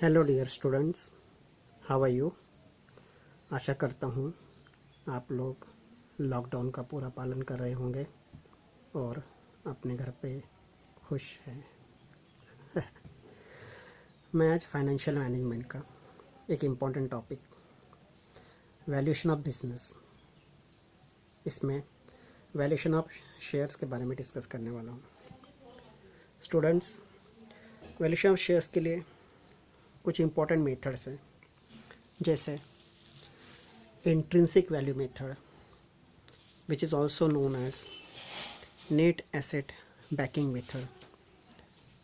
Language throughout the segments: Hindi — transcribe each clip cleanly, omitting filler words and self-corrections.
Hello dear students, how are you. आशा करता हूँ आप लोग लॉकडाउन का पूरा पालन कर रहे होंगे और अपने घर पे खुश हैं। मैं आज फाइनेंशियल मैनेजमेंट का एक important topic valuation of business, इसमें वैल्यूएशन ऑफ शेयर्स के बारे में डिस्कस करने वाला हूँ। स्टूडेंट्स, वैल्यूएशन ऑफ शेयर्स के लिए कुछ इम्पॉर्टेंट मेथड्स हैं, जैसे intrinsic value method, which is also known as net asset backing method,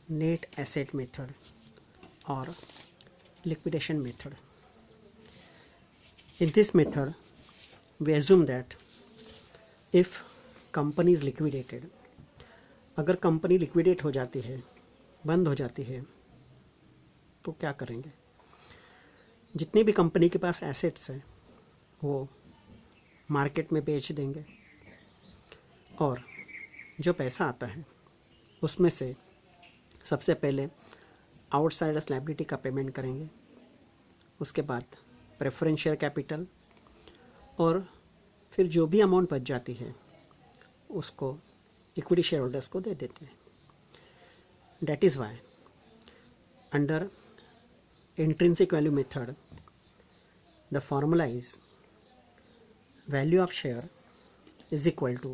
net asset method, or liquidation method. In this method, we assume that if company is liquidated, अगर कंपनी लिक्विडेट हो जाती है, बंद हो जाती है, तो क्या करेंगे। जितनी भी कंपनी के पास एसेट्स हैं वो मार्केट में बेच देंगे और जो पैसा आता है उसमें से सबसे पहले आउटसाइडर्स लायबिलिटी का पेमेंट करेंगे, उसके बाद प्रेफरेंस शेयर कैपिटल, और फिर जो भी अमाउंट बच जाती है उसको इक्विटी शेयर होल्डर्स को दे देते हैं। That is why under intrinsic value method the formula is value of share is equal to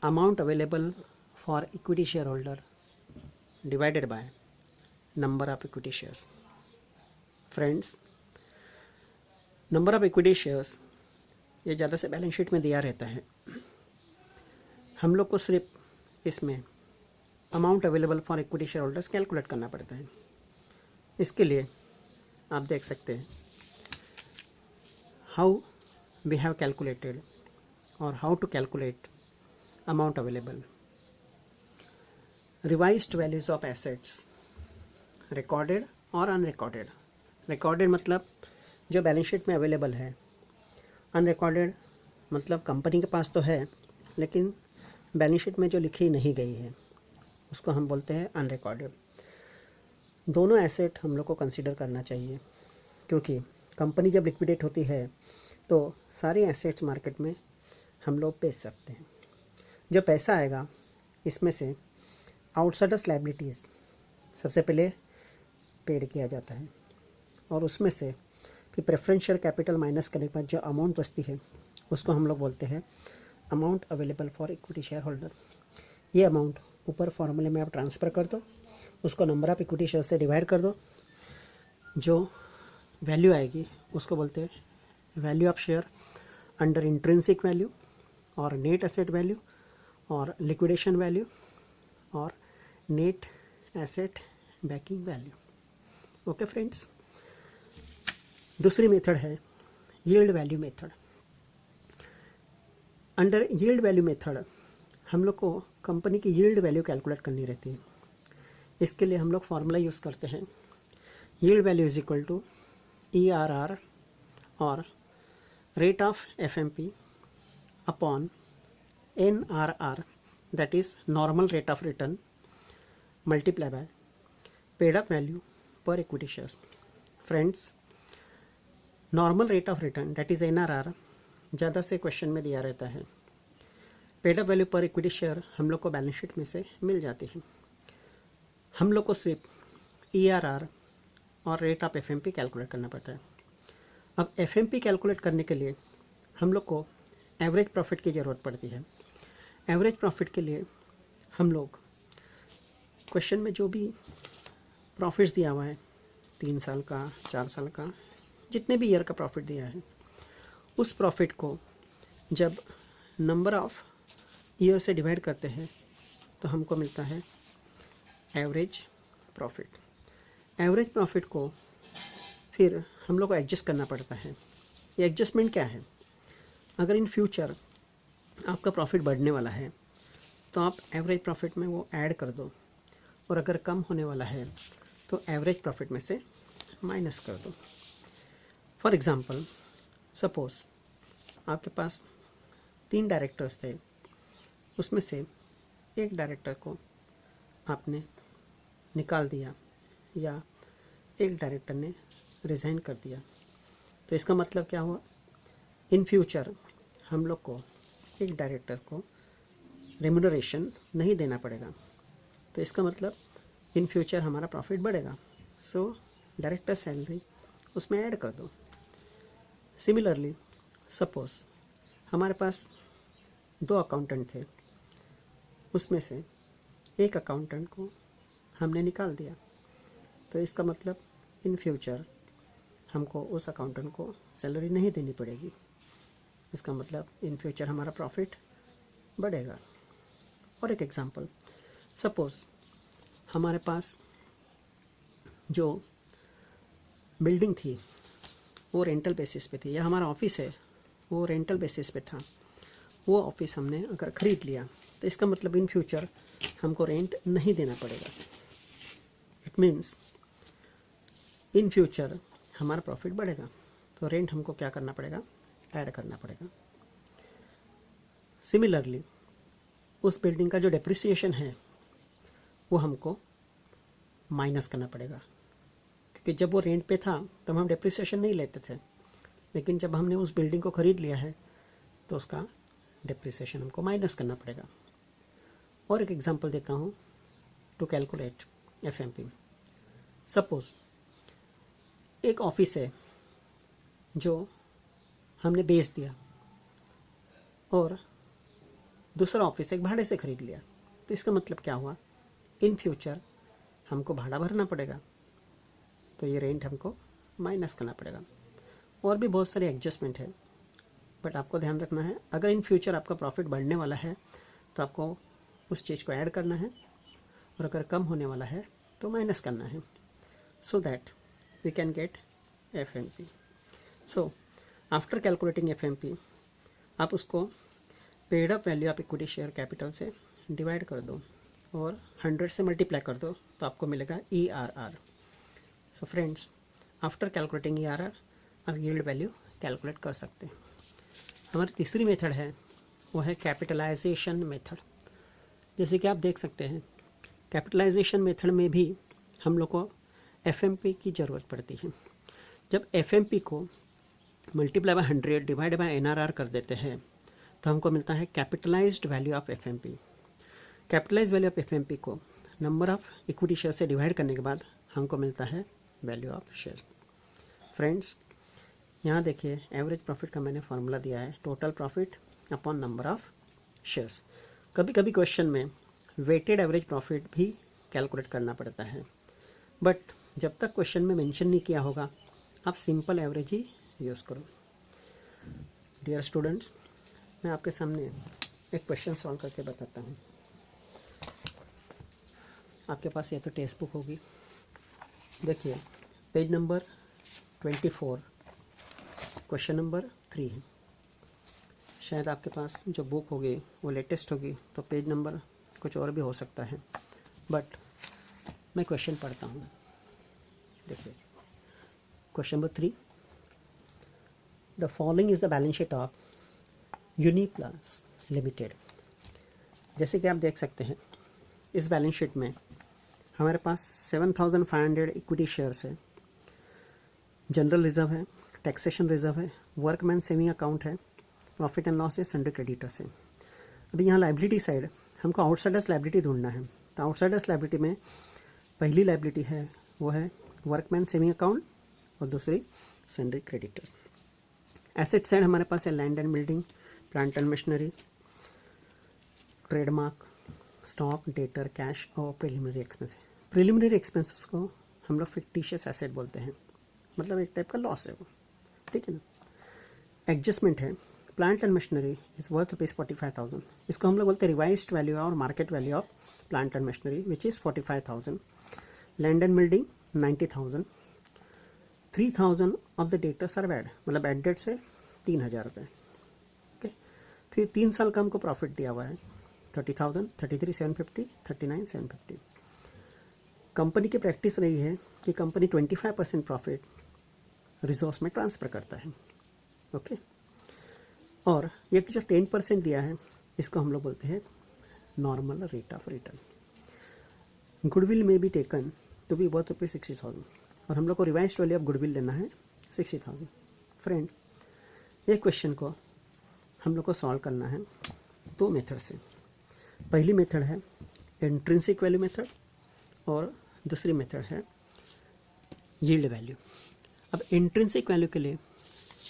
amount available for equity shareholder divided by number of equity shares. Friends, number of equity shares ये ज़्यादा से बैलेंस शीट में दिया रहता है। हम लोग को सिर्फ इसमें amount available for equity share holders calculate करना पड़ता है। इसके लिए आप देख सकते हैं how we have calculated or how to calculate amount available. Revised values of assets, recorded और unrecorded. Recorded मतलब जो बैलेंस शीट में अवेलेबल है, अनरिकॉर्डेड मतलब कंपनी के पास तो है लेकिन बैलेंस शीट में जो लिखी नहीं गई है उसको हम बोलते हैं अनरिकॉर्डेड। दोनों एसेट हम लोग को कंसीडर करना चाहिए, क्योंकि कंपनी जब लिक्विडेट होती है तो सारे एसेट्स मार्केट में हम लोग बेच सकते हैं। जो पैसा आएगा इसमें से आउटसाइडर्स लायबिलिटीज़ सबसे पहले पेड किया जाता है और उसमें से फिर प्रेफरेंस शेयर कैपिटल माइनस करने के बाद जो अमाउंट बचती है उसको हम लोग बोलते हैं amount available for equity share holder. ये अमाउंट ऊपर फॉर्मूले में आप ट्रांसफ़र कर दो, उसको नंबर ऑफ इक्विटी शेयर से डिवाइड कर दो, जो वैल्यू आएगी उसको बोलते हैं value of share under intrinsic value और नेट एसेट वैल्यू और लिक्विडेशन वैल्यू और net asset banking value. Okay friends, दूसरी मेथड है yield value method. Under yield value method हम लोग को कंपनी की यील्ड वैल्यू कैलकुलेट करनी रहती है। इसके लिए हम लोग फार्मूला यूज़ करते हैं yield value is equal to ERR और rate of FMP upon NRR, that is normal rate of return, multiply by paid up value per equity shares. Friends, normal rate of return that is NRR ज़्यादा से क्वेश्चन में दिया रहता है। पेड अप वैल्यू पर इक्विटी शेयर हम लोग को बैलेंस शीट में से मिल जाती है। हम लोग को सिर्फ ERR और रेट ऑफ FMP कैलकुलेट करना पड़ता है। अब FMP कैलकुलेट करने के लिए हम लोग को एवरेज प्रॉफिट की ज़रूरत पड़ती है। एवरेज प्रॉफिट के लिए हम लोग क्वेश्चन में जो भी प्रॉफिट्स दिया हुआ है 3 साल का, 4 साल का, जितने भी ईयर का प्रॉफिट दिया है उस प्रॉफिट को जब नंबर ऑफ ईयर से डिवाइड करते हैं तो हमको मिलता है एवरेज प्रॉफिट। एवरेज प्रॉफिट को फिर हम लोग को एडजस्ट करना पड़ता है। ये एडजस्टमेंट क्या है, अगर इन फ्यूचर आपका प्रॉफिट बढ़ने वाला है तो आप एवरेज प्रॉफिट में वो ऐड कर दो, और अगर कम होने वाला है तो एवरेज प्रॉफिट में से माइनस कर दो। फॉर एग्ज़ाम्पल, सपोज़ आपके पास 3 डायरेक्टर्स थे, उसमें से एक डायरेक्टर को आपने निकाल दिया या एक डायरेक्टर ने रिज़ाइन कर दिया, तो इसका मतलब क्या हुआ, इन फ्यूचर हम लोग को एक डायरेक्टर को रेम्यूनरेशन नहीं देना पड़ेगा। तो इसका मतलब इन फ्यूचर हमारा प्रॉफिट बढ़ेगा। सो डायरेक्टर सैलरी उसमें ऐड कर दो। सिमिलरली सपोज हमारे पास 2 अकाउंटेंट थे, उसमें से एक अकाउंटेंट को हमने निकाल दिया, तो इसका मतलब इन फ्यूचर हमको उस अकाउंटेंट को सैलरी नहीं देनी पड़ेगी। इसका मतलब इन फ्यूचर हमारा प्रॉफिट बढ़ेगा। और एक एग्जांपल, सपोज़ हमारे पास जो बिल्डिंग थी वो रेंटल बेसिस पे थी, या हमारा ऑफिस है वो रेंटल बेसिस पे था, वो ऑफिस हमने अगर ख़रीद लिया तो इसका मतलब इन फ्यूचर हमको रेंट नहीं देना पड़ेगा। इट मीन्स इन फ्यूचर हमारा प्रॉफिट बढ़ेगा, तो रेंट हमको क्या करना पड़ेगा, ऐड करना पड़ेगा। सिमिलरली उस बिल्डिंग का जो डेप्रिसिएशन है वो हमको माइनस करना पड़ेगा, क्योंकि जब वो रेंट पे था तब हम डेप्रिसिएशन नहीं लेते थे, लेकिन जब हमने उस बिल्डिंग को ख़रीद लिया है तो उसका डेप्रिसिएशन हमको माइनस करना पड़ेगा। और एक एग्जांपल देता हूँ टू कैलकुलेट एफएमपी। सपोज एक ऑफिस है जो हमने बेच दिया और दूसरा ऑफिस एक भाड़े से ख़रीद लिया, तो इसका मतलब क्या हुआ, इन फ्यूचर हमको भाड़ा भरना पड़ेगा, तो ये रेंट हमको माइनस करना पड़ेगा। और भी बहुत सारे एडजस्टमेंट है, बट आपको ध्यान रखना है अगर इन फ्यूचर आपका प्रॉफिट बढ़ने वाला है तो आपको उस चीज़ को ऐड करना है, और अगर कम होने वाला है तो माइनस करना है, so that we can get FMP. So after calculating FMP आप उसको paid up value of equity share capital से डिवाइड कर दो और 100 से मल्टीप्लाई कर दो, तो आपको मिलेगा ERR। So friends, after calculating ERR आप यील्ड वैल्यू कैलकुलेट कर सकते हैं। हमारी तीसरी मेथड है वो है कैपिटलाइजेशन मेथड। जैसे कि आप देख सकते हैं कैपिटलाइजेशन मेथड में भी हम लोग को एफएमपी की ज़रूरत पड़ती है। जब एफएमपी को multiply by 100 divide by NRR कर देते हैं तो हमको मिलता है capitalised value of FMP. Capitalised value of FMP को नंबर ऑफ इक्विटी शेयर से डिवाइड करने के बाद हमको मिलता है वैल्यू ऑफ शेयर। फ्रेंड्स, यहाँ देखिए एवरेज प्रॉफिट का मैंने फार्मूला दिया है, total profit upon number of shares. कभी कभी क्वेश्चन में वेटेड एवरेज प्रॉफिट भी कैलकुलेट करना पड़ता है, बट जब तक क्वेश्चन में मेंशन नहीं किया होगा आप सिंपल एवरेज ही यूज़ करो। डियर स्टूडेंट्स, मैं आपके सामने एक क्वेश्चन सॉल्व करके बताता हूँ। आपके पास ये तो टेक्स्ट बुक होगी, देखिए पेज नंबर 24 क्वेश्चन नंबर 3 है। शायद आपके पास जो बुक होगी वो लेटेस्ट होगी तो पेज नंबर कुछ और भी हो सकता है, बट मैं क्वेश्चन पढ़ता हूँ। देखिए question number 3, the following is the balance sheet of Uniplus Limited. जैसे कि आप देख सकते हैं इस बैलेंस शीट में हमारे पास 7,500 इक्विटी शेयर्स है, जनरल रिजर्व है, टैक्सेशन रिजर्व है, वर्कमैन सेविंग अकाउंट है, प्रॉफिट एंड लॉस है, सन्ड्री क्रेडिटर्स है। अभी यहाँ लाइबिलिटी साइड हमको आउटसाइडर्स लाइबिलिटी ढूंढना है, तो आउटसाइडर्स लाइबिलिटी में पहली लाइबिलिटी है वो है वर्कमैन सेविंग अकाउंट और दूसरी सन्ड्री क्रेडिटर्स। एसेट साइड हमारे पास है land and building, plant and machinery, trademark, stock, debtor, cash और प्रिलिमिनरी एक्सपेंस है। प्रिलिमिनरी एक्सपेंसेस को हम लोग फिक्टिशियस एसेट बोलते हैं, मतलब एक टाइप का लॉस है वो, ठीक है ना। एडजस्टमेंट है, plant and machinery is worth ₹45,000, इसको हम लोग बोलते हैं रिवाइज्ड वैल्यू और market value of plant and machinery which is 45,000। Land and building 90,000, 3,000 of the debtors are bad, मतलब बैड डेट से 3,000 रुपये। ओके, फिर 3 साल का हमको प्रॉफिट दिया हुआ है 30,000, 33,750, 39,750। कंपनी की प्रैक्टिस रही है कि कंपनी 25% प्रॉफिट रिजर्व्स में ट्रांसफ़र करता है। ओके, और ये जो 10% दिया है इसको हम लोग बोलते हैं normal rate of return. Goodwill में be taken to be worth ₹60,000, और हम लोग को रिवाइज्ड वैल्यू ऑफ गुडविल लेना है 60,000। फ्रेंड, ये क्वेश्चन को हम लोग को सॉल्व करना है दो मेथड से। पहली मेथड है इंट्रिंसिक वैल्यू मेथड और दूसरी मेथड है यील्ड वैल्यू। अब इंट्रिंसिक वैल्यू के लिए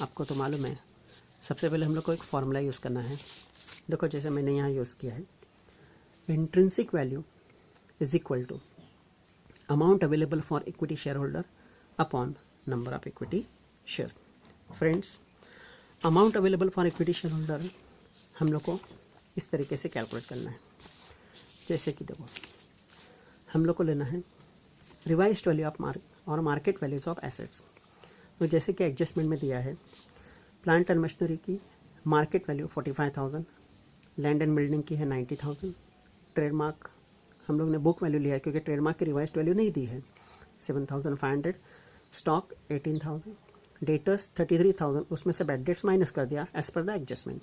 आपको तो मालूम है, सबसे पहले हम लोग को एक फॉर्मूला यूज़ करना है। देखो जैसे मैंने यहाँ यूज़ किया है, intrinsic value is equal to amount available for equity share holder upon number of equity shares. Friends, amount available for equity share holder हम लोग को इस तरीके से कैलकुलेट करना है। जैसे कि देखो, हम लोग को लेना है revised value of market values of assets. तो जैसे कि एडजस्टमेंट में दिया है, प्लांट एंड मशीनरी की market value 45,000, land and building की है 90,000, ट्रेडमार्क हम लोग ने बुक वैल्यू लिया है क्योंकि ट्रेडमार्क की रिवाइज्ड वैल्यू नहीं दी है 7,500, स्टॉक 18,000, डेटर्स 33,000, उसमें से बैड डेट्स माइनस कर दिया as per the adjustment.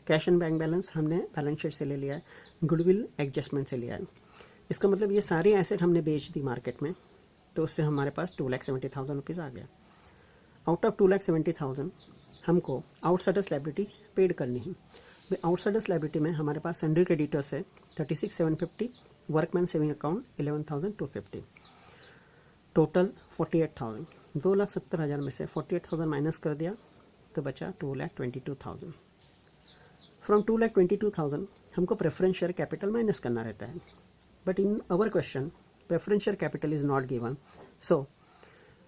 Cash and bank balance हमने बैलेंस शीट से ले लिया है, गुडविल एडजस्टमेंट से लिया है। इसका मतलब ये सारी एसेट हमने बेच दी मार्केट में, तो उससे हमारे पास 2,70,000 रुपीज़ आ गया। आउट ऑफ 2,70,000 हमको आउटसाइडर्स लायबिलिटी पेड करनी है। आउटसाइडर्स लायबिलिटी में हमारे पास सन्ड्री क्रेडिटर्स है 36,750, वर्कमैन सेविंग अकाउंट 11,250, टोटल 48,000। 2,70,000 में से 48,000 माइनस कर दिया तो बचा 2,22,000। फ्रॉम 2,22,000 हमको प्रेफरेंस शेयर कैपिटल माइनस करना रहता है, but in our question preference share capital is not given, so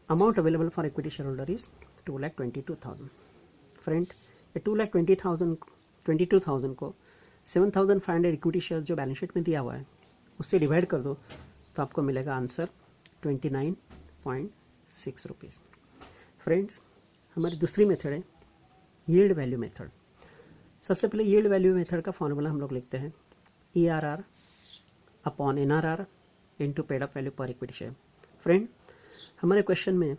amount available for equity share holder is 2,22,000। Friend, ये 2,22,000 को 7,500 इक्विटी शेयर जो बैलेंस शीट में दिया हुआ है उससे डिवाइड कर दो तो आपको मिलेगा आंसर 29.6 रुपीज़। फ्रेंड्स, हमारी दूसरी मेथड है यील्ड वैल्यू मेथड। सबसे पहले यील्ड वैल्यू मेथड का फॉर्मूला हम लोग लिखते हैं ERR upon NRR into paid up value पर इक्विटी शेयर। फ्रेंड, हमारे क्वेश्चन में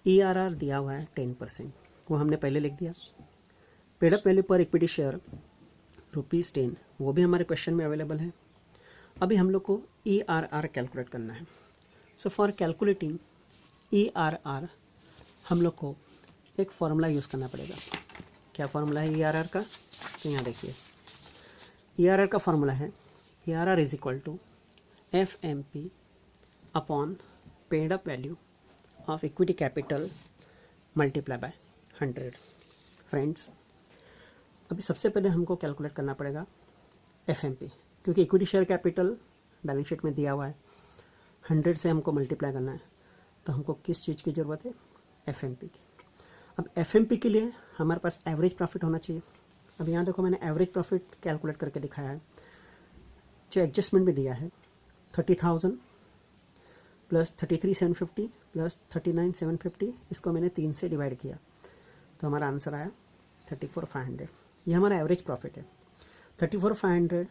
ERR दिया हुआ है 10%, वो हमने पहले लिख दिया। पेड अप वैल्यू पर इक्विटी शेयर ₹10, वो भी हमारे क्वेश्चन में अवेलेबल है। अभी हम लोग को ERR कैलकुलेट करना है। सो फॉर कैलकुलेटिंग ERR हम लोग को एक फॉर्मूला यूज़ करना पड़ेगा। क्या फॉर्मूला है ERR का? तो यहाँ देखिए, ERR का फॉर्मूला है ERR is equal to FMP upon paid up value of equity capital multiply by 100। Friends, अभी सबसे पहले हमको कैलकुलेट करना पड़ेगा FMP, क्योंकि equity share capital balance sheet में दिया हुआ है, 100 से हमको मल्टीप्लाई करना है, तो हमको किस चीज़ की ज़रूरत है? FMP की। अब FMP के लिए हमारे पास एवरेज प्रॉफिट होना चाहिए। अब यहाँ देखो, मैंने एवरेज प्रॉफिट कैलकुलेट करके दिखाया है, जो एडजस्टमेंट में दिया है 30,000 प्लस 33,750 प्लस 39,750, इसको मैंने 3 से डिवाइड किया तो हमारा आंसर आया 34,500। ये हमारा एवरेज प्रॉफिट है। 34,500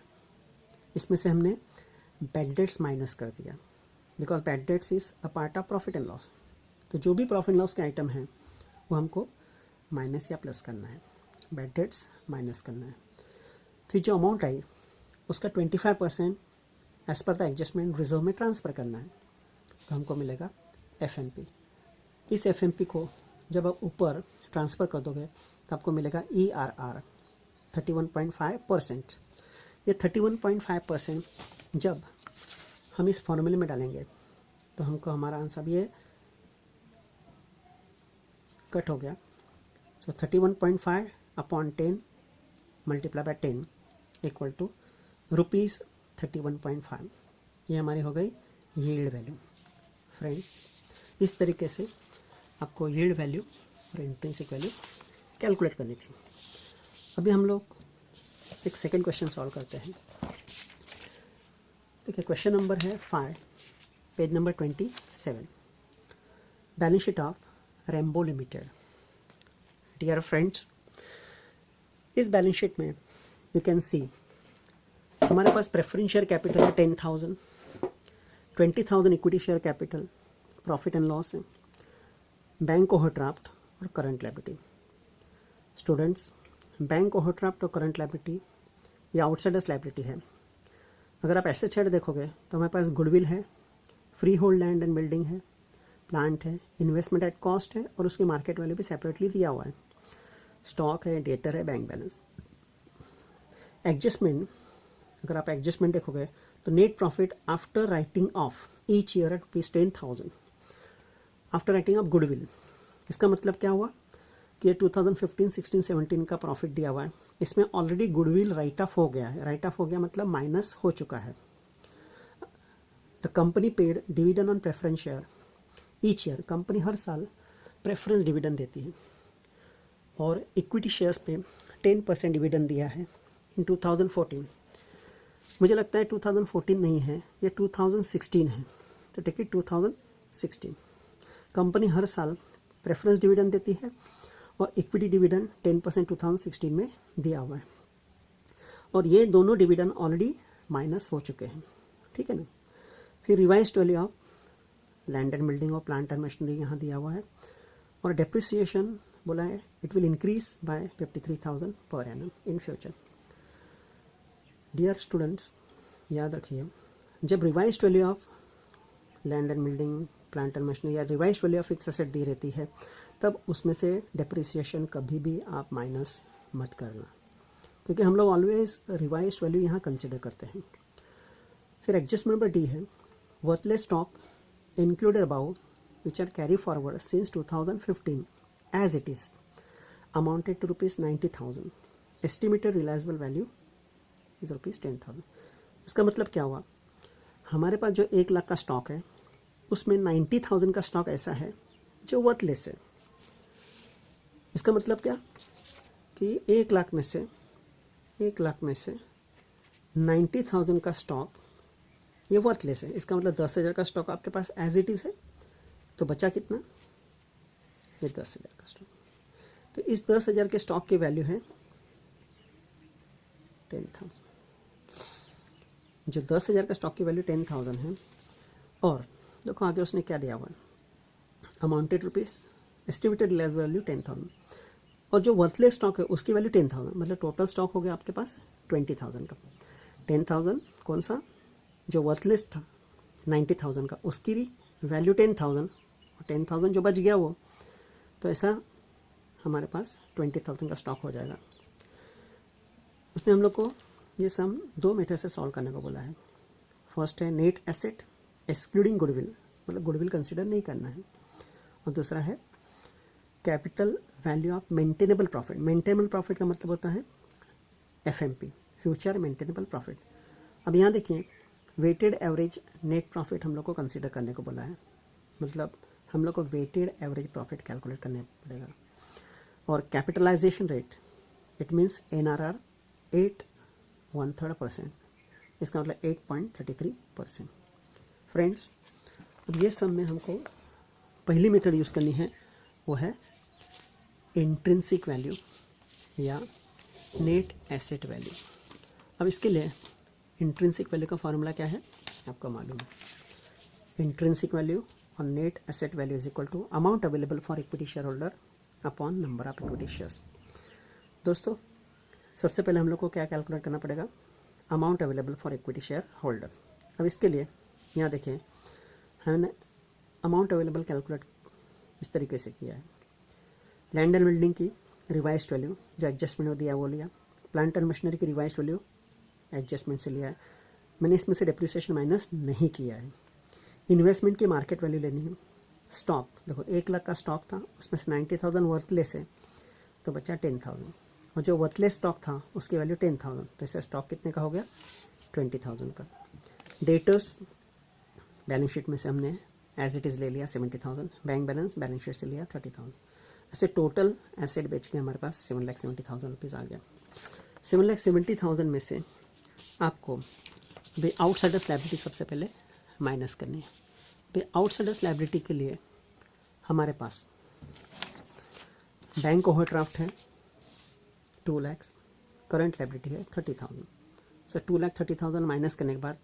इसमें से हमने बैड डेट्स माइनस कर दिया, because bad debts is a part of profit and loss. तो जो भी प्रॉफिट एंड लॉस के आइटम हैं वो हमको माइनस या प्लस करना है, बैड डेट्स माइनस करना है। फिर जो अमाउंट आई उसका 25% as per the adjustment reserve में ट्रांसफ़र करना है, तो हमको मिलेगा FMP। इस FMP को जब आप ऊपर ट्रांसफ़र कर दोगे तो आपको मिलेगा ERR 31.5%। ये 31.5% जब हम इस फॉर्मूले में डालेंगे तो हमको हमारा आंसर ये कट हो गया। So 31.5 upon 10 multiply by 10 equal to ₹31.5। ये हमारी हो गई यील्ड वैल्यू। फ्रेंड्स, इस तरीके से आपको यील्ड वैल्यू और इंट्रिंसिक वैल्यू कैलकुलेट करनी थी। अभी हम लोग एक सेकंड क्वेश्चन सॉल्व करते हैं। देखिए, क्वेश्चन नंबर है 5, page number 27, balance sheet of Rambo limited. Dear friends, इस बैलेंस शीट में यू कैन सी हमारे पास प्रेफरेंस शेयर कैपिटल है 10,000, 20,000 equity share capital, profit and loss है, बैंक ओवरड्राफ्ट और current liability. Students, bank overdraft और करंट लायबिलिटी या आउटसाइडर्स लायबिलिटी है। अगर आप एसेट साइड देखोगे तो हमारे पास गुडविल है, free hold land and building है, प्लांट है, इन्वेस्टमेंट एट कॉस्ट है और उसकी मार्केट वैल्यू भी सेपरेटली दिया हुआ है, स्टॉक है, डेटर है, बैंक बैलेंस। एडजस्टमेंट, अगर आप एडजस्टमेंट देखोगे तो net profit after writing off each year at ₹10,000 after writing off goodwill. इसका मतलब क्या हुआ कि ये 2015, 16, 17 का प्रॉफिट दिया हुआ है, इसमें ऑलरेडी गुडविल राइट ऑफ हो गया है। राइट ऑफ हो गया मतलब माइनस हो चुका है। The company paid dividend on preference share each year. Company हर साल प्रेफरेंस डिविडेंड देती है और इक्विटी शेयर्स पे 10% डिविडेंड दिया है इन 2014। मुझे लगता है 2014 नहीं है, ये 2016 है, तो टेक इट 2016। कंपनी हर साल प्रेफरेंस डिविडेंड देती है और इक्विटी डिविडेंड 10% 2016 में दिया हुआ है और ये दोनों डिविडेंड ऑलरेडी माइनस हो चुके हैं, ठीक है ना। फिर revised value of land and building और प्लांट एंड मशीनरी यहाँ दिया हुआ है और डेप्रिसिएशन बोला है it will increase by 53,000 per annum in future. Dear students, याद रखिए, जब revised value of land and building, plant and machinery या revised value of fix asset दी रहती है, तब उसमें से डेप्रिसिएशन कभी भी आप माइनस मत करना, क्योंकि हम लोग ऑलवेज रिवाइज्ड वैल्यू यहाँ कंसिडर करते हैं। फिर एडजस्टमेंट नंबर डी है, worthless stock included above which are carry forward since 2015 as it is amounted to ₹90,000. Estimated realizable value is ₹10,000. इसका मतलब क्या हुआ, हमारे पास जो 1 लाख का स्टॉक है उसमें 90,000 का स्टॉक ऐसा है जो वर्थलेस है। इसका मतलब क्या कि 1 लाख में से 90,000 का स्टॉक ये वर्थलेस है। इसका मतलब 10,000 का स्टॉक आपके पास एज इट इज़ है, तो बचा कितना, ये 10,000 का स्टॉक। तो इस 10,000 के स्टॉक की वैल्यू है 10,000। जो 10,000 का स्टॉक की वैल्यू 10,000 है और देखो आगे उसने क्या दिया हुआ है, अमाउंटेड रुपीज़, एस्टिमेटेड वैल्यू 10,000 और जो वर्थलेस स्टॉक है उसकी वैल्यू 10,000, मतलब टोटल स्टॉक हो गया आपके पास 20,000 का। 10,000 कौन सा, जो वर्थलेस था 90,000 का, उसकी वैल्यू 10,000 और 10,000 जो बच गया वो, तो ऐसा हमारे पास 20,000 का स्टॉक हो जाएगा। उसने हम लोग को ये सम 2 मेथड से सॉल्व करने को बोला है। फर्स्ट है नेट एसेट एक्सक्लूडिंग गुडविल, मतलब गुडविल कंसिडर नहीं करना है, और दूसरा है capital value of maintainable profit. Maintainable profit का मतलब होता है FMP, फ्यूचर मेंटेनेबल प्रॉफिट। अब यहाँ देखिए, वेटेड एवरेज नेट प्रॉफिट हम लोग को कंसिडर करने को बोला है, मतलब हम लोग को वेटेड एवरेज प्रॉफिट कैलकुलेट करने पड़ेगा। और capitalisation rate, it means NRR 8.13%, इसका मतलब 8.33%। फ्रेंड्स, अब ये सब में हमको पहली मेथड यूज़ करनी है, वो है इंट्रिंसिक वैल्यू या नेट एसेट वैल्यू। अब इसके लिए इंट्रिंसिक वैल्यू का फॉर्मूला क्या है आपको मालूम है। इंट्रिंसिक वैल्यू और net asset value is equal to amount available for equity share holder upon number of equity shares. दोस्तों, सबसे पहले हम लोग को क्या कैलकुलेट करना पड़ेगा, amount available for equity share holder. अब इसके लिए यहाँ देखिए, हमने अमाउंट अवेलेबल कैलकुलेट इस तरीके से किया है। लैंड एंड बिल्डिंग की रिवाइज्ड वैल्यू जो एडजस्टमेंट दिया वो लिया, प्लांट एंड मशीनरी की रिवाइज्ड वैल्यू एडजस्टमेंट से लिया है, मैंने इसमें से डेप्रिसिएशन माइनस नहीं किया है। इन्वेस्टमेंट की मार्केट वैल्यू लेनी है। स्टॉक देखो, 1 लाख का स्टॉक था, उसमें से 90,000 वर्थलेस है, तो बचा 10,000, और जो वर्थलेस स्टॉक था उसकी वैल्यू 10,000, तो इसका स्टॉक कितने का हो गया, 20,000 का। डेटर्स बैलेंस शीट में से हमने एज इट इज़ ले लिया 70,000, बैंक बैलेंस बैलेंस शीट से लिया 30,000। ऐसे टोटल एसेट बेच के हमारे पास 7,70,000 रुपीज़ आ गया। 7,70,000 में से आपको भाई आउटसाइडर्स लायबिलिटी सबसे पहले माइनस करनी है। भाई आउटसाइडर्स लायबिलिटी के लिए हमारे पास बैंक ओवरड्राफ्ट है 2 लाख, करंट लायबिलिटी है 30,000। सो 2,30,000 माइनस करने के बाद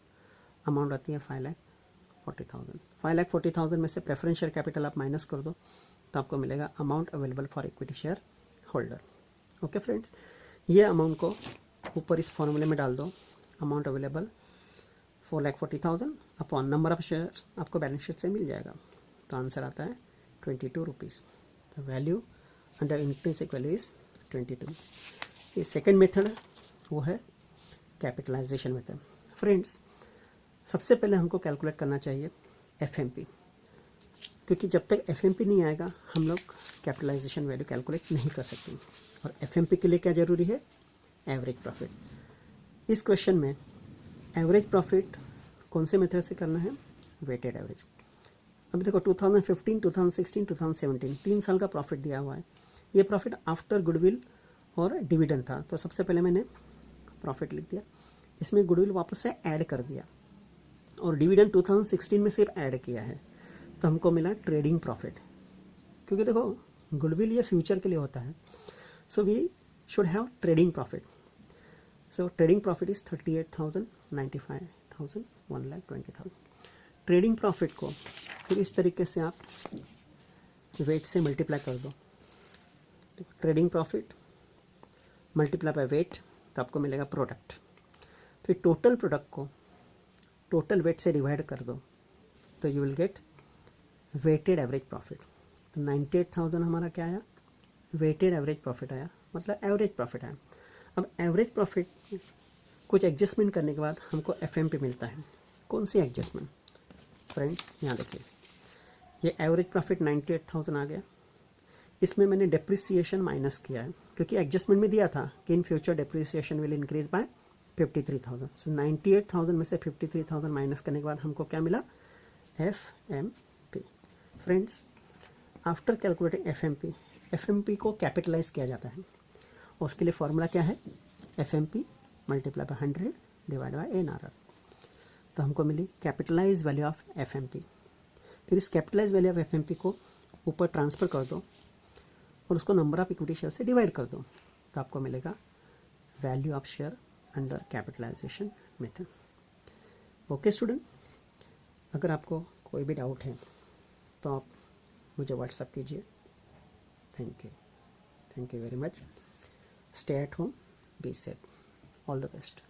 अमाउंट आती है 5,40,000। 5,40,000 में से प्रेफरेंस शेयर कैपिटल आप माइनस कर दो तो आपको मिलेगा amount available for equity share holder. Okay friends, ये अमाउंट को ऊपर इस फॉर्मूले में डाल दो, amount available 4,40,000 upon number of share आपको बैलेंस शीट से मिल जाएगा। तो आंसर आता है 22 रुपीज़। तो value under intrinsic value is 22। ये सेकेंड मेथड है, वो है कैपिटलाइजेशन मेथड। फ्रेंड्स, सबसे पहले हमको कैलकुलेट करना चाहिए एफएमपी, क्योंकि जब तक एफएमपी नहीं आएगा हम लोग कैपिटलाइजेशन वैल्यू कैलकुलेट नहीं कर सकते। और एफएमपी के लिए क्या ज़रूरी है? Average profit. इस क्वेश्चन में एवरेज प्रॉफिट कौन से मेथड से करना है? Weighted average. अभी देखो 2015, 2016, 2017 3 साल का प्रॉफिट दिया हुआ है। ये प्रॉफिट आफ्टर गुडविल और डिविडेंड था, तो सबसे पहले मैंने प्रॉफिट लिख दिया, इसमें गुडविल वापस से ऐड कर दिया और डिविडेंड 2016 में सिर्फ ऐड किया है, तो हमको मिला ट्रेडिंग प्रॉफिट। क्योंकि देखो गुडविल ये फ्यूचर के लिए होता है, so we should have trading profit. So trading profit is 38,000, 95,000, 1,20,000। Trading profit को फिर इस तरीके से आप वेट से मल्टीप्लाई कर दो। Trading profit multiply by weight, तो आपको मिलेगा प्रोडक्ट। फिर टोटल प्रोडक्ट को टोटल वेट से डिवाइड कर दो, तो you will get weighted average profit. तो 98,000 हमारा क्या आया? वेटेड एवरेज प्रॉफिट आया, मतलब एवरेज प्रॉफिट आया। अब एवरेज प्रॉफिट कुछ एडजस्टमेंट करने के बाद हमको एफएमपी मिलता है। कौन सी एडजस्टमेंट? फ्रेंड्स यहाँ देखिए, ये एवरेज प्रॉफिट 98,000 आ गया, इसमें मैंने डेप्रिसिएशन माइनस किया है, क्योंकि एडजस्टमेंट में दिया था कि in future depreciation will increase by 53,000। सो 98,000 में से 53,000 माइनस करने के बाद हमको क्या मिला? FMP. Friends, after calculating FMP, FMP को कैपिटलाइज किया जाता है और उसके लिए फॉर्मूला क्या है? FMP multiply by 100 divide by NRR. तो हमको मिली कैपिटलाइज वैल्यू ऑफ एफएमपी। फिर इस कैपिटलाइज वैल्यू ऑफ एफएमपी को ऊपर ट्रांसफ़र कर दो और उसको नंबर ऑफ इक्विटी शेयर से डिवाइड कर दो, तो आपको मिलेगा value of share under capitalisation method. Okay student, अगर आपको कोई भी डाउट है तो आप मुझे व्हाट्सअप कीजिए। Thank you very much. Stay at home, be safe, all the best.